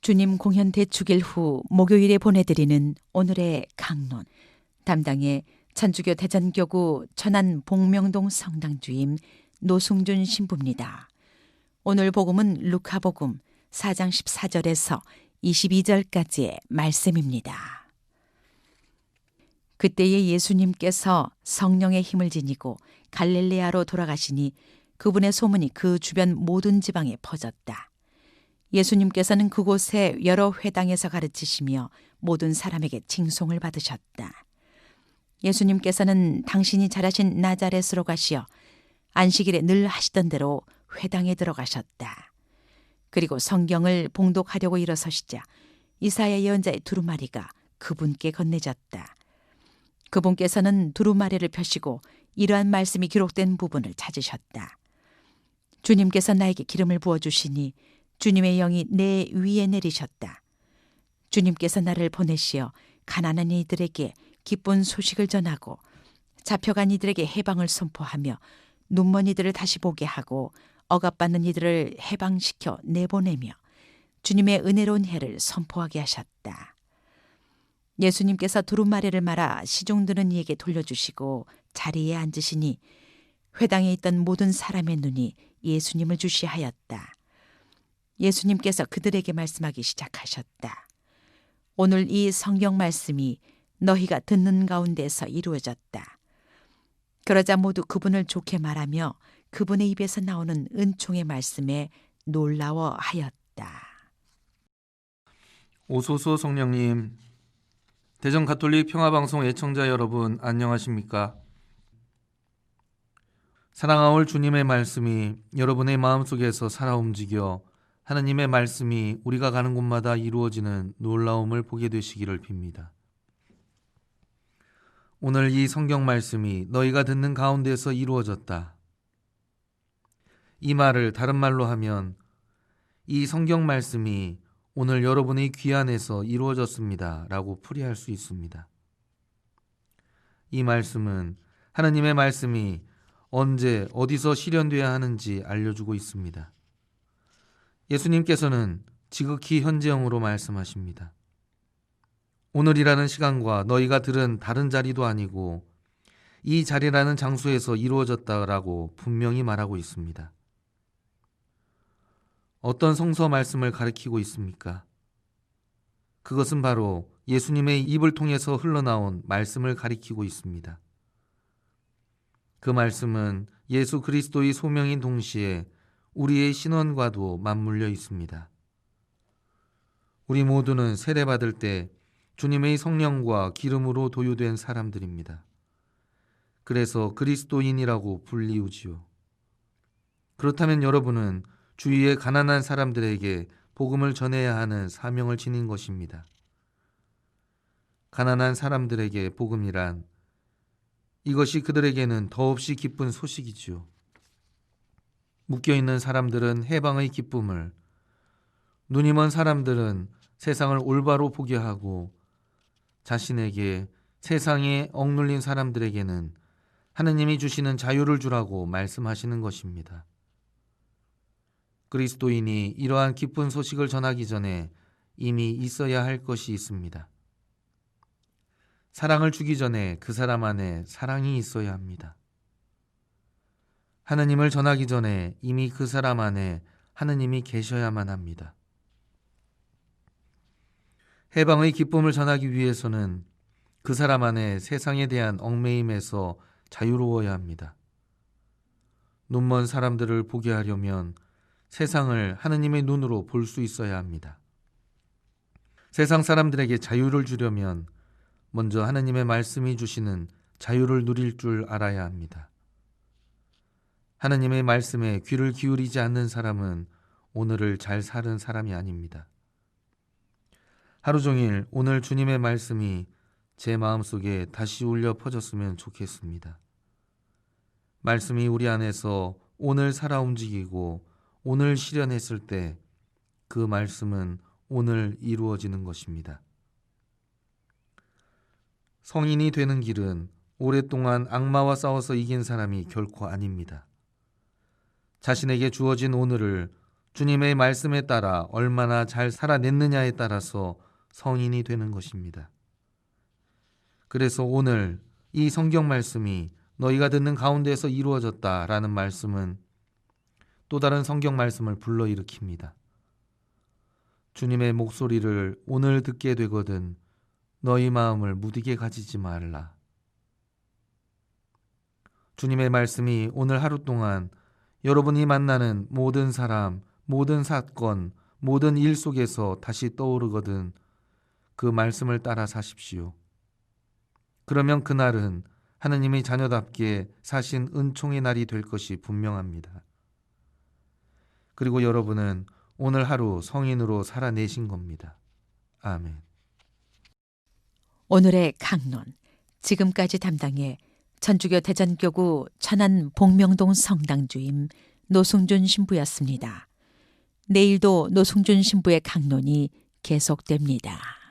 주님 공연 대축일 후 목요일에 보내드리는 오늘의 강론. 담당의 천주교 대전교구 천안 복명동 성당주임 노승준 신부입니다. 오늘 복음은 루카복음 4장 14절에서 22절까지의 말씀입니다. 그때에 예수님께서 성령의 힘을 지니고 갈릴레아로 돌아가시니 그분의 소문이 그 주변 모든 지방에 퍼졌다. 예수님께서는 그곳에 여러 회당에서 가르치시며 모든 사람에게 칭송을 받으셨다. 예수님께서는 당신이 자라신 나자렛으로 가시어 안식일에 늘 하시던 대로 회당에 들어가셨다. 그리고 성경을 봉독하려고 일어서시자 이사야 예언자의 두루마리가 그분께 건네졌다. 그분께서는 두루마리를 펴시고 이러한 말씀이 기록된 부분을 찾으셨다. 주님께서 나에게 기름을 부어주시니 주님의 영이 내 위에 내리셨다. 주님께서 나를 보내시어 가난한 이들에게 기쁜 소식을 전하고 잡혀간 이들에게 해방을 선포하며 눈먼 이들을 다시 보게 하고 억압받는 이들을 해방시켜 내보내며 주님의 은혜로운 해를 선포하게 하셨다. 예수님께서 두루마리를 말아 시중 드는 이에게 돌려주시고 자리에 앉으시니 회당에 있던 모든 사람의 눈이 예수님을 주시하였다. 예수님께서 그들에게 말씀하기 시작하셨다. 오늘 이 성경 말씀이 너희가 듣는 가운데서 이루어졌다. 그러자 모두 그분을 좋게 말하며 그분의 입에서 나오는 은총의 말씀에 놀라워하였다. 오소서 성령님, 대전 가톨릭 평화방송 애청자 여러분 안녕하십니까? 사랑하올 주님의 말씀이 여러분의 마음속에서 살아 움직여 하나님의 말씀이 우리가 가는 곳마다 이루어지는 놀라움을 보게 되시기를 빕니다. 오늘 이 성경 말씀이 너희가 듣는 가운데서 이루어졌다. 이 말을 다른 말로 하면 이 성경 말씀이 오늘 여러분의 귀 안에서 이루어졌습니다 라고 풀이할 수 있습니다. 이 말씀은 하나님의 말씀이 언제 어디서 실현되어야 하는지 알려주고 있습니다. 예수님께서는 지극히 현재형으로 말씀하십니다. 오늘이라는 시간과 너희가 들은 다른 자리도 아니고 이 자리라는 장소에서 이루어졌다라고 분명히 말하고 있습니다. 어떤 성서 말씀을 가리키고 있습니까? 그것은 바로 예수님의 입을 통해서 흘러나온 말씀을 가리키고 있습니다. 그 말씀은 예수 그리스도의 소명인 동시에 우리의 신원과도 맞물려 있습니다. 우리 모두는 세례받을 때 주님의 성령과 기름으로 도유된 사람들입니다. 그래서 그리스도인이라고 불리우지요. 그렇다면 여러분은 주위의 가난한 사람들에게 복음을 전해야 하는 사명을 지닌 것입니다. 가난한 사람들에게 복음이란 이것이 그들에게는 더없이 기쁜 소식이지요. 묶여있는 사람들은 해방의 기쁨을, 눈이 먼 사람들은 세상을 올바로 보게 하고 자신에게 세상에 억눌린 사람들에게는 하느님이 주시는 자유를 주라고 말씀하시는 것입니다. 그리스도인이 이러한 기쁜 소식을 전하기 전에 이미 있어야 할 것이 있습니다. 사랑을 주기 전에 그 사람 안에 사랑이 있어야 합니다. 하느님을 전하기 전에 이미 그 사람 안에 하느님이 계셔야만 합니다. 해방의 기쁨을 전하기 위해서는 그 사람 안에 세상에 대한 얽매임에서 자유로워야 합니다. 눈먼 사람들을 보게 하려면 세상을 하느님의 눈으로 볼 수 있어야 합니다. 세상 사람들에게 자유를 주려면 먼저 하느님의 말씀이 주시는 자유를 누릴 줄 알아야 합니다. 하느님의 말씀에 귀를 기울이지 않는 사람은 오늘을 잘 사는 사람이 아닙니다. 하루 종일 오늘 주님의 말씀이 제 마음속에 다시 울려 퍼졌으면 좋겠습니다. 말씀이 우리 안에서 오늘 살아 움직이고 오늘 실현했을 때 그 말씀은 오늘 이루어지는 것입니다. 성인이 되는 길은 오랫동안 악마와 싸워서 이긴 사람이 결코 아닙니다. 자신에게 주어진 오늘을 주님의 말씀에 따라 얼마나 잘 살아냈느냐에 따라서 성인이 되는 것입니다. 그래서 오늘 이 성경 말씀이 너희가 듣는 가운데에서 이루어졌다라는 말씀은 또 다른 성경 말씀을 불러일으킵니다. 주님의 목소리를 오늘 듣게 되거든 너희 마음을 무디게 가지지 말라. 주님의 말씀이 오늘 하루 동안 여러분이 만나는 모든 사람, 모든 사건, 모든 일 속에서 다시 떠오르거든 그 말씀을 따라 사십시오. 그러면 그날은 하느님의 자녀답게 사신 은총의 날이 될 것이 분명합니다. 그리고 여러분은 오늘 하루 성인으로 살아내신 겁니다. 아멘. 오늘의 강론, 지금까지 담당해 천주교 대전교구 천안 복명동 성당주임 노승준 신부였습니다. 내일도 노승준 신부의 강론이 계속됩니다.